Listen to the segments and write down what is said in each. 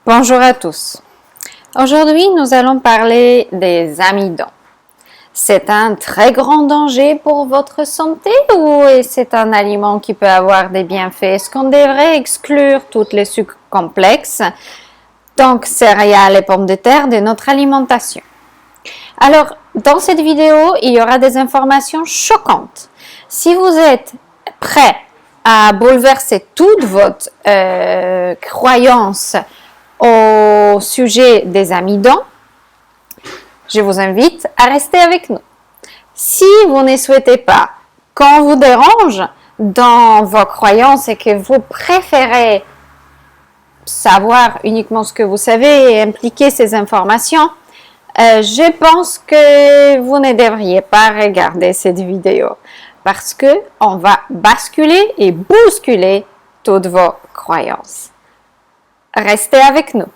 Bonjour à tous. Aujourd'hui, nous allons parler des amidons. C'est un très grand danger pour votre santé ou c'est un aliment qui peut avoir des bienfaits? Est-ce qu'on devrait exclure tous les sucres complexes, donc céréales et pommes de terre, de notre alimentation? Alors, dans cette vidéo, il y aura des informations choquantes. Si vous êtes prêt à bouleverser toute votre croyance au sujet des amidons, je vous invite à rester avec nous. Si vous ne souhaitez pas qu'on vous dérange dans vos croyances et que vous préférez savoir uniquement ce que vous savez et impliquer ces informations, je pense que vous ne devriez pas regarder cette vidéo parce que on va basculer et bousculer toutes vos croyances. Restez avec nous.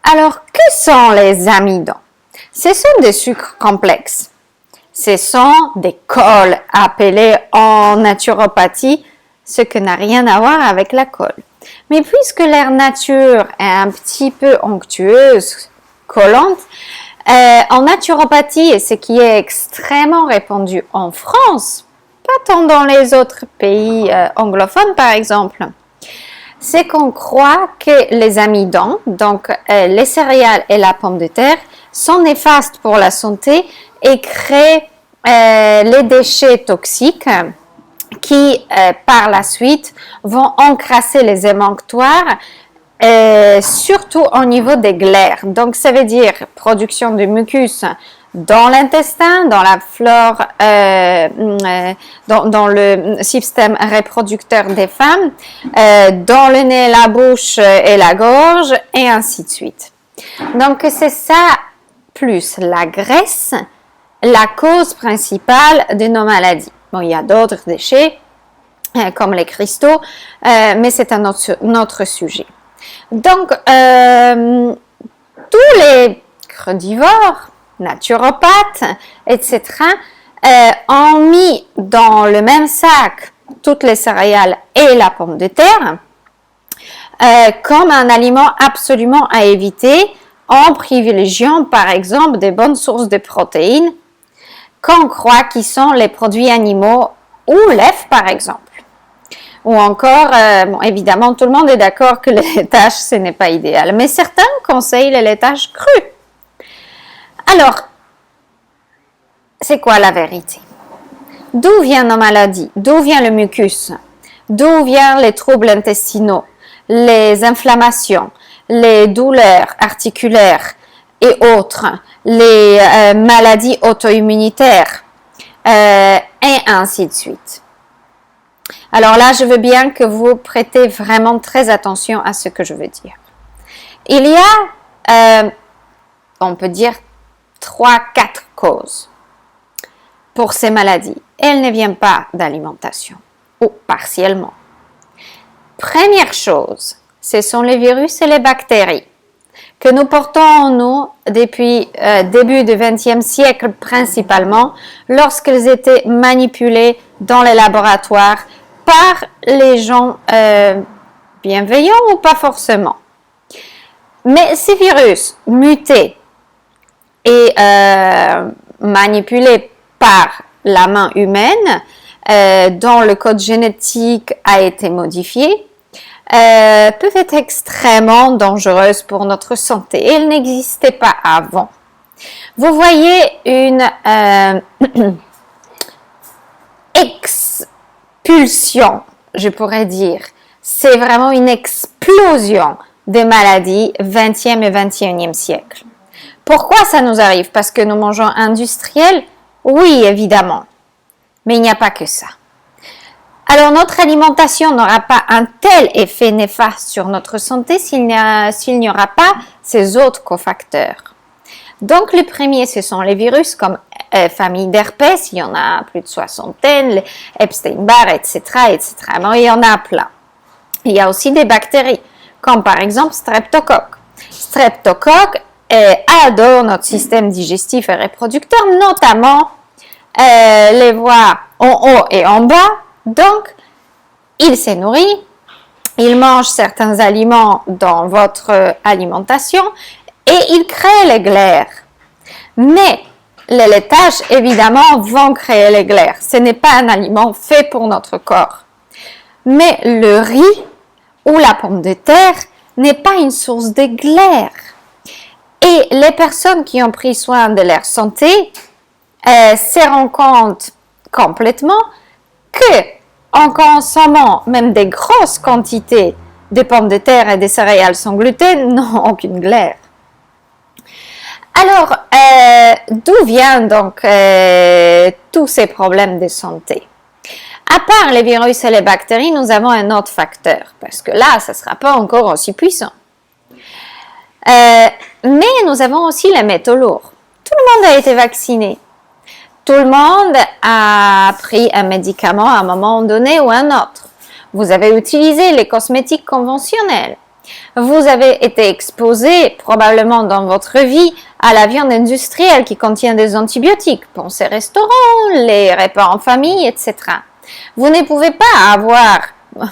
Alors, que sont les amidons? Ce sont des sucres complexes. Ce sont des cols appelés en naturopathie, ce qui n'a rien à voir avec la colle. Mais puisque leur nature est un petit peu onctueuse, collante, en naturopathie, et ce qui est extrêmement répandu en France, pas tant dans les autres pays anglophones par exemple, c'est qu'on croit que les amidons, donc les céréales et la pomme de terre, sont néfastes pour la santé et créent les déchets toxiques qui, par la suite, vont encrasser les émonctoires, surtout au niveau des glaires. Donc, ça veut dire production de mucus dans l'intestin, dans la flore, dans le système reproducteur des femmes, dans le nez, la bouche et la gorge, et ainsi de suite. Donc, c'est ça, plus la graisse, la cause principale de nos maladies. Bon, il y a d'autres déchets, comme les cristaux, mais c'est un autre sujet. Donc, tous les crudivores, naturopathes, etc., ont mis dans le même sac toutes les céréales et la pomme de terre comme un aliment absolument à éviter en privilégiant par exemple des bonnes sources de protéines qu'on croit qui sont les produits animaux ou l'œuf par exemple. Ou encore, bon, évidemment, tout le monde est d'accord que le laitage, ce n'est pas idéal, mais certains conseillent le laitage cru. Alors, c'est quoi la vérité? D'où viennent nos maladies? D'où vient le mucus? D'où viennent les troubles intestinaux, les inflammations, les douleurs articulaires et autres, les maladies auto-immunitaires, et ainsi de suite. Alors là, je veux bien que vous prêtez vraiment très attention à ce que je veux dire. Il y a, on peut dire, 3-4 causes pour ces maladies. Elles ne viennent pas d'alimentation, ou partiellement. Première chose, ce sont les virus et les bactéries que nous portons en nous depuis début du XXe siècle principalement, lorsqu'elles étaient manipulées dans les laboratoires par les gens bienveillants ou pas forcément. Mais ces virus mutés et manipulés par la main humaine, dont le code génétique a été modifié, peuvent être extrêmement dangereuses pour notre santé. Elles n'existaient pas avant. Vous voyez une expulsion, je pourrais dire. C'est vraiment une explosion des maladies 20e et 21e siècle. Pourquoi ça nous arrive? Parce que nous mangeons industriel? Oui, évidemment. Mais il n'y a pas que ça. Alors, notre alimentation n'aura pas un tel effet néfaste sur notre santé s'il n'y aura pas ces autres cofacteurs. Donc, le premier, ce sont les virus comme famille d'herpès, il y en a plus de soixantaine, les Epstein-Barr, etc., etc. Bon, il y en a plein. Il y a aussi des bactéries, comme par exemple Streptocoque. Streptocoque adore notre système digestif et reproducteur, notamment les voies en haut et en bas. Donc, il s'est nourri, il mange certains aliments dans votre alimentation et il crée les glaires. Mais les laitages, évidemment, vont créer les glaires. Ce n'est pas un aliment fait pour notre corps. Mais le riz ou la pomme de terre n'est pas une source de glaires. Et les personnes qui ont pris soin de leur santé se rendent compte complètement que en consommant même des grosses quantités de pommes de terre et de céréales sans gluten, n'ont aucune glaire. Alors, d'où viennent donc tous ces problèmes de santé? À part les virus et les bactéries, nous avons un autre facteur, parce que là, ça ne sera pas encore aussi puissant. Mais nous avons aussi les métaux lourds. Tout le monde a été vacciné. Tout le monde a pris un médicament à un moment donné ou un autre. Vous avez utilisé les cosmétiques conventionnels. Vous avez été exposé probablement dans votre vie à la viande industrielle qui contient des antibiotiques. Pensez restaurants, les repas en famille, etc. Vous ne pouvez pas avoir,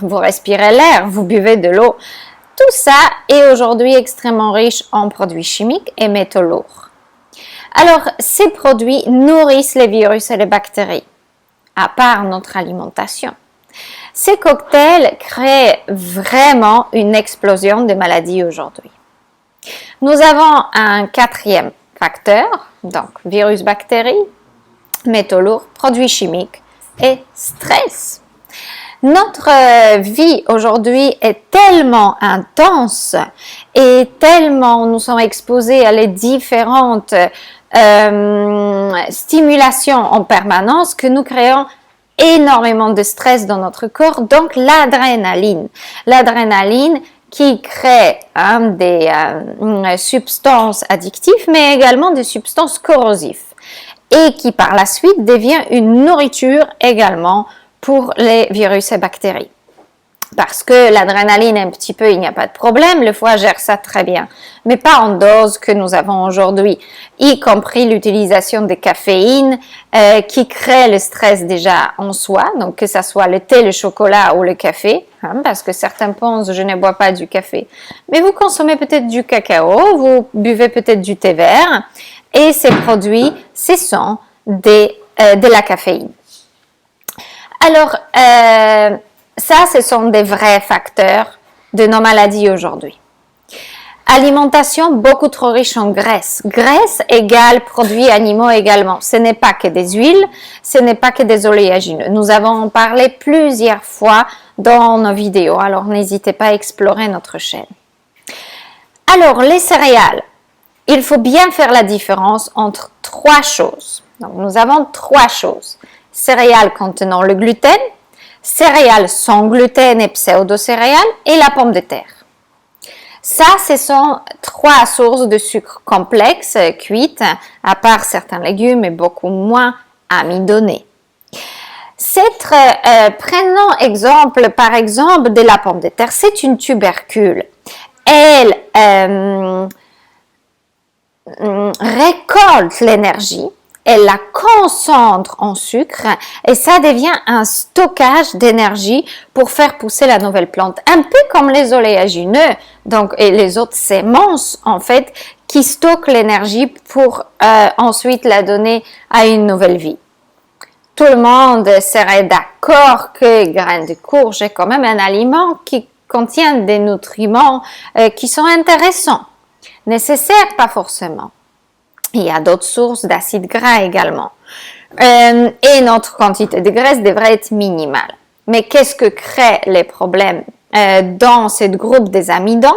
vous respirez l'air, vous buvez de l'eau. Tout ça est aujourd'hui extrêmement riche en produits chimiques et métaux lourds. Alors, ces produits nourrissent les virus et les bactéries, à part notre alimentation. Ces cocktails créent vraiment une explosion de maladies aujourd'hui. Nous avons un quatrième facteur, donc virus, bactéries, métaux lourds, produits chimiques et stress. Notre vie aujourd'hui est tellement intense et tellement nous sommes exposés à les différentes stimulations en permanence que nous créons énormément de stress dans notre corps, donc l'adrénaline. L'adrénaline qui crée des substances addictives, mais également des substances corrosives et qui par la suite devient une nourriture également pour les virus et bactéries. Parce que l'adrénaline, un petit peu, il n'y a pas de problème, le foie gère ça très bien, mais pas en dose que nous avons aujourd'hui, y compris l'utilisation de caféine qui crée le stress déjà en soi, donc que ce soit le thé, le chocolat ou le café, parce que certains pensent je ne bois pas du café, mais vous consommez peut-être du cacao, vous buvez peut-être du thé vert, et ces produits, ce sont de la caféine. Alors, ça, ce sont des vrais facteurs de nos maladies aujourd'hui. Alimentation beaucoup trop riche en graisse. Graisse égale produits animaux également. Ce n'est pas que des huiles, ce n'est pas que des oléagineux. Nous avons en parlé plusieurs fois dans nos vidéos, alors n'hésitez pas à explorer notre chaîne. Alors, les céréales. Il faut bien faire la différence entre trois choses. Donc, nous avons trois choses. Céréales contenant le gluten, céréales sans gluten et pseudo-céréales et la pomme de terre. Ça, ce sont trois sources de sucre complexes cuites, à part certains légumes et beaucoup moins amidonnés. Prenons exemple, par exemple, de la pomme de terre. C'est une tubercule. Elle récolte l'énergie. Elle la concentre en sucre et ça devient un stockage d'énergie pour faire pousser la nouvelle plante. Un peu comme les oléagineux donc, et les autres semences en fait qui stockent l'énergie pour ensuite la donner à une nouvelle vie. Tout le monde serait d'accord que graines de courge est quand même un aliment qui contient des nutriments qui sont intéressants. Nécessaires, pas forcément. Il y a d'autres sources d'acides gras également. Et notre quantité de graisse devrait être minimale. Mais qu'est-ce que créent les problèmes dans ce groupe des amidons?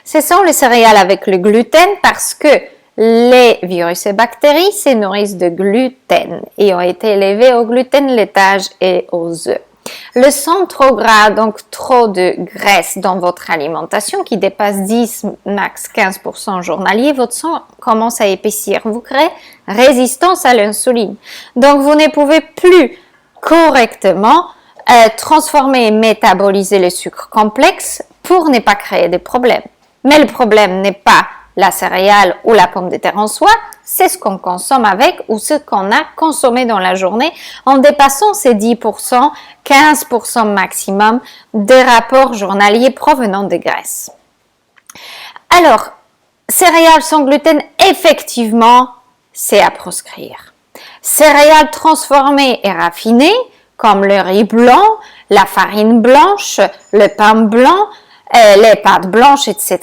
Ce sont les céréales avec le gluten parce que les virus et bactéries se nourrissent de gluten et ont été élevés au gluten, laitage et aux œufs. Le sang trop gras, donc trop de graisse dans votre alimentation qui dépasse 10, max 15% journalier, votre sang commence à épaissir. Vous créez résistance à l'insuline. Donc, vous ne pouvez plus correctement transformer et métaboliser les sucres complexes pour ne pas créer des problèmes. Mais le problème n'est pas la céréale ou la pomme de terre en soi, c'est ce qu'on consomme avec ou ce qu'on a consommé dans la journée en dépassant ces 10%, 15% maximum des rapports journaliers provenant des graisses. Alors, céréales sans gluten, effectivement, c'est à proscrire. Céréales transformées et raffinées, comme le riz blanc, la farine blanche, le pain blanc, les pâtes blanches, etc.,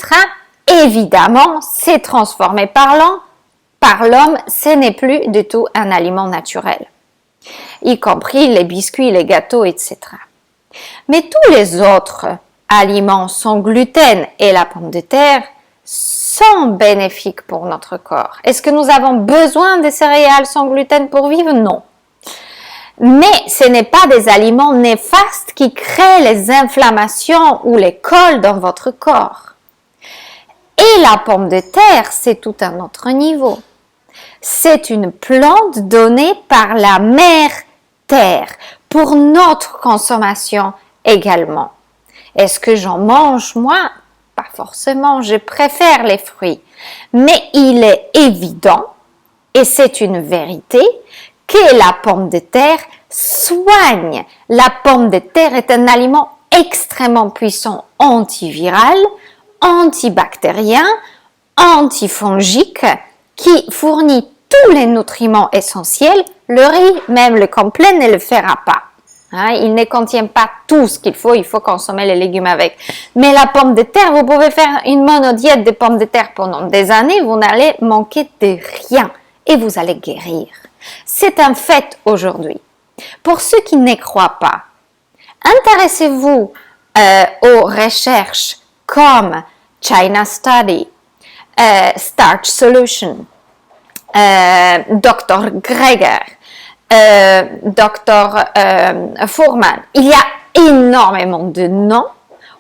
évidemment, c'est transformé par l'homme, ce n'est plus du tout un aliment naturel, y compris les biscuits, les gâteaux, etc. Mais tous les autres aliments sans gluten et la pomme de terre sont bénéfiques pour notre corps. Est-ce que nous avons besoin de céréales sans gluten pour vivre? Non. Mais ce n'est pas des aliments néfastes qui créent les inflammations ou les cols dans votre corps. Et la pomme de terre, c'est tout un autre niveau. C'est une plante donnée par la mère terre pour notre consommation également. Est-ce que j'en mange moi? Pas forcément, je préfère les fruits. Mais il est évident, et c'est une vérité, que la pomme de terre soigne. La pomme de terre est un aliment extrêmement puissant antiviral, antibactérien, antifongique, qui fournit tous les nutriments essentiels. Le riz, même le complet, ne le fera pas. Il ne contient pas tout ce qu'il faut consommer les légumes avec. Mais la pomme de terre, vous pouvez faire une monodiète de pommes de terre pendant des années, vous n'allez manquer de rien et vous allez guérir. C'est un fait aujourd'hui. Pour ceux qui ne croient pas, intéressez-vous aux recherches comme China Study, Starch Solution, Dr. Greger, Dr. Fuhrman. Il y a énormément de noms,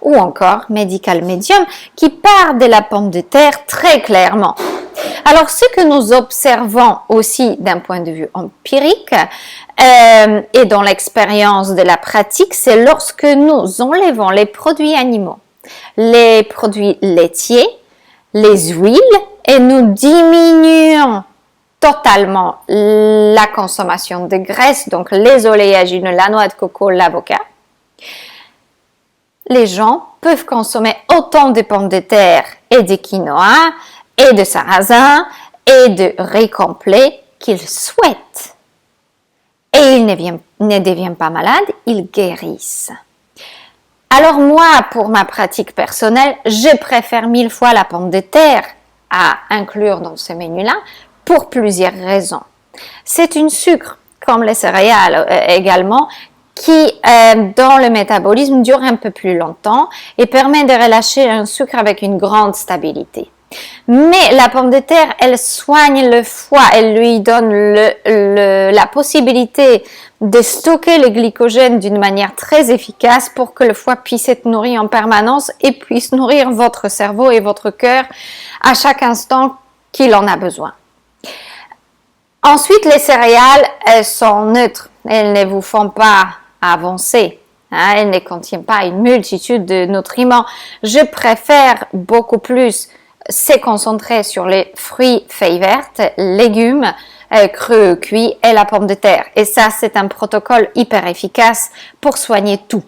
ou encore Medical Medium, qui parlent de la pomme de terre très clairement. Alors, ce que nous observons aussi d'un point de vue empirique et dans l'expérience de la pratique, c'est lorsque nous enlevons les produits animaux, les produits laitiers, les huiles, et nous diminuons totalement la consommation de graisse, donc les oléagineux, la noix de coco, l'avocat. Les gens peuvent consommer autant de pommes de terre et de quinoa et de sarrasin et de riz complet qu'ils souhaitent. Et ils ne deviennent pas malades, ils guérissent. Alors moi, pour ma pratique personnelle, je préfère 1000 fois la pomme de terre à inclure dans ce menu-là pour plusieurs raisons. C'est une sucre, comme les céréales également, qui, dans le métabolisme, dure un peu plus longtemps et permet de relâcher un sucre avec une grande stabilité. Mais la pomme de terre, elle soigne le foie, elle lui donne la possibilité de stocker le glycogène d'une manière très efficace pour que le foie puisse être nourri en permanence et puisse nourrir votre cerveau et votre cœur à chaque instant qu'il en a besoin. Ensuite, les céréales, elles sont neutres, elles ne vous font pas avancer. Elles ne contiennent pas une multitude de nutriments. Je préfère beaucoup plus se concentrer sur les fruits, feuilles vertes, légumes, crus, cuits et la pomme de terre. Et ça, c'est un protocole hyper efficace pour soigner tout.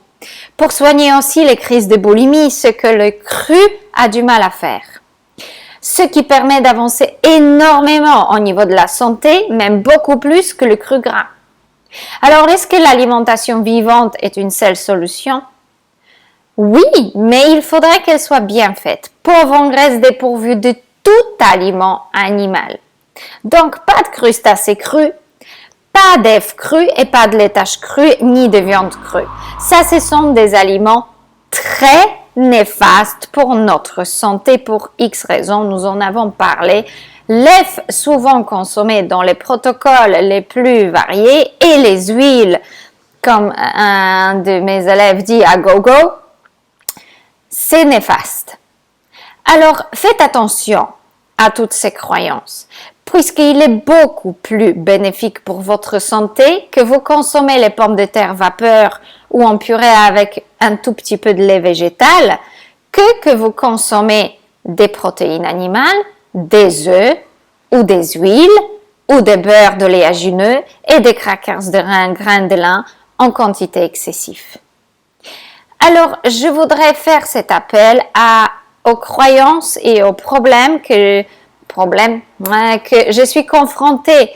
Pour soigner aussi les crises de boulimie, ce que le cru a du mal à faire. Ce qui permet d'avancer énormément au niveau de la santé, même beaucoup plus que le cru gras. Alors, est-ce que l'alimentation vivante est une seule solution? Oui, mais il faudrait qu'elle soit bien faite, pauvre en graisse dépourvue de tout aliment animal. Donc, pas de crustacés crus, pas d'œufs crus et pas de laitage cru, ni de viande crue. Ça, ce sont des aliments très néfastes pour notre santé pour X raisons, nous en avons parlé. L'œuf souvent consommé dans les protocoles les plus variés et les huiles, comme un de mes élèves dit à gogo, c'est néfaste. Alors, faites attention à toutes ces croyances, puisqu'il est beaucoup plus bénéfique pour votre santé que vous consommez les pommes de terre vapeur ou en purée avec un tout petit peu de lait végétal que vous consommez des protéines animales des œufs ou des huiles ou des beurres d'oléagineux et des crackers de grains de lin en quantité excessive. Alors, je voudrais faire cet appel aux croyances et aux problèmes que je suis confrontée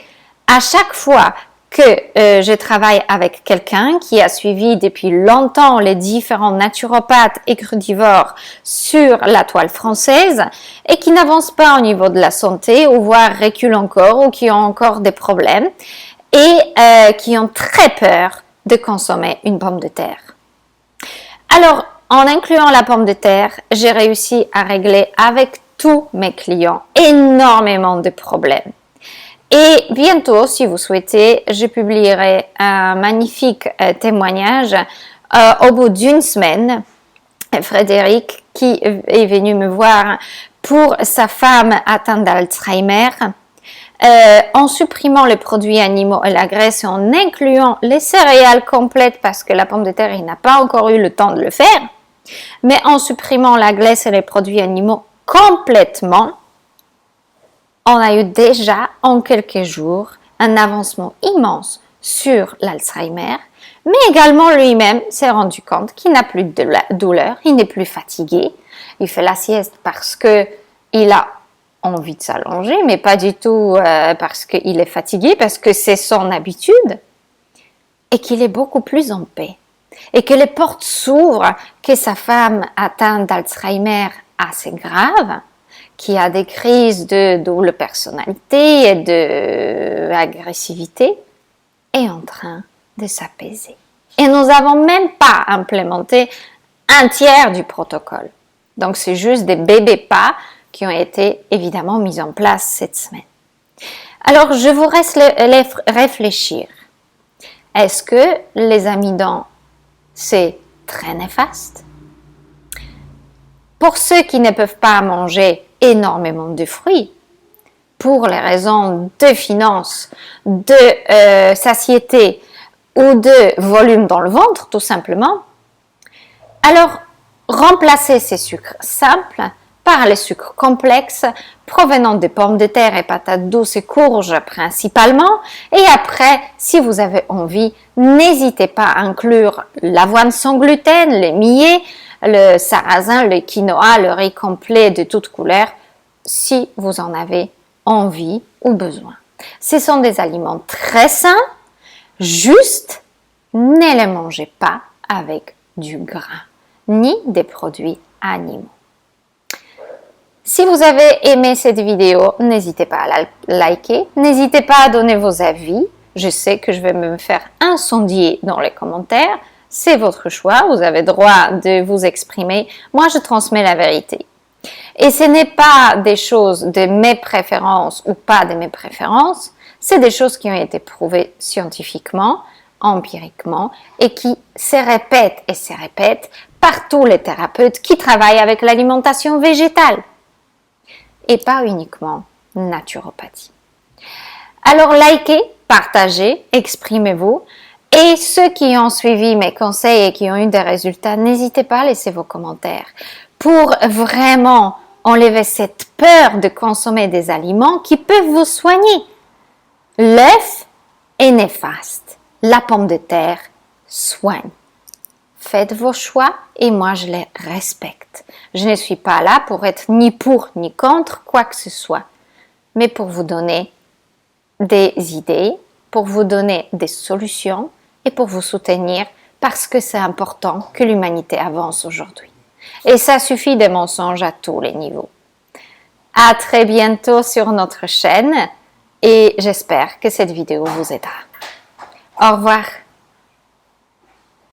à chaque fois que je travaille avec quelqu'un qui a suivi depuis longtemps les différents naturopathes et crudivores sur la toile française et qui n'avance pas au niveau de la santé ou voire recule encore ou qui ont encore des problèmes et qui ont très peur de consommer une pomme de terre. Alors, en incluant la pomme de terre, j'ai réussi à régler avec tous mes clients énormément de problèmes. Et bientôt, si vous souhaitez, je publierai un magnifique témoignage au bout d'une semaine. Frédéric, qui est venu me voir pour sa femme atteinte d'Alzheimer, en supprimant les produits animaux et la graisse et en incluant les céréales complètes parce que la pomme de terre, il n'a pas encore eu le temps de le faire, mais en supprimant la graisse et les produits animaux complètement, on a eu déjà en quelques jours un avancement immense sur l'Alzheimer, mais également lui-même s'est rendu compte qu'il n'a plus de douleur, il n'est plus fatigué, il fait la sieste parce qu'il a envie de s'allonger, mais pas du tout parce qu'il est fatigué, parce que c'est son habitude, et qu'il est beaucoup plus en paix, et que les portes s'ouvrent, que sa femme atteinte d'Alzheimer assez grave, qui a des crises de double personnalité et d'agressivité, est en train de s'apaiser. Et nous n'avons même pas implémenté un tiers du protocole. Donc, c'est juste des bébés pas qui ont été évidemment mis en place cette semaine. Alors, je vous laisse réfléchir. Est-ce que les amidons, c'est très néfaste? Pour ceux qui ne peuvent pas manger énormément de fruits, pour les raisons de finances, de satiété ou de volume dans le ventre, tout simplement, alors remplacez ces sucres simples par les sucres complexes provenant de pommes de terre et patates douces et courges principalement. Et après, si vous avez envie, n'hésitez pas à inclure l'avoine sans gluten, les millets, le sarrasin, le quinoa, le riz complet de toutes couleurs, si vous en avez envie ou besoin. Ce sont des aliments très sains, juste ne les mangez pas avec du gras, ni des produits animaux. Si vous avez aimé cette vidéo, n'hésitez pas à la liker, n'hésitez pas à donner vos avis. Je sais que je vais me faire incendier dans les commentaires. C'est votre choix, vous avez droit de vous exprimer. Moi, je transmets la vérité. Et ce n'est pas des choses de mes préférences ou pas de mes préférences, c'est des choses qui ont été prouvées scientifiquement, empiriquement, et qui se répètent par tous les thérapeutes qui travaillent avec l'alimentation végétale. Et pas uniquement naturopathie. Alors likez, partagez, exprimez-vous. Et ceux qui ont suivi mes conseils et qui ont eu des résultats, n'hésitez pas à laisser vos commentaires pour vraiment enlever cette peur de consommer des aliments qui peuvent vous soigner. L'œuf est néfaste. La pomme de terre soigne. Faites vos choix et moi je les respecte. Je ne suis pas là pour être ni pour ni contre quoi que ce soit, mais pour vous donner des idées, pour vous donner des solutions et pour vous soutenir parce que c'est important que l'humanité avance aujourd'hui. Et ça suffit des mensonges à tous les niveaux. À très bientôt sur notre chaîne et j'espère que cette vidéo vous aidera. Au revoir.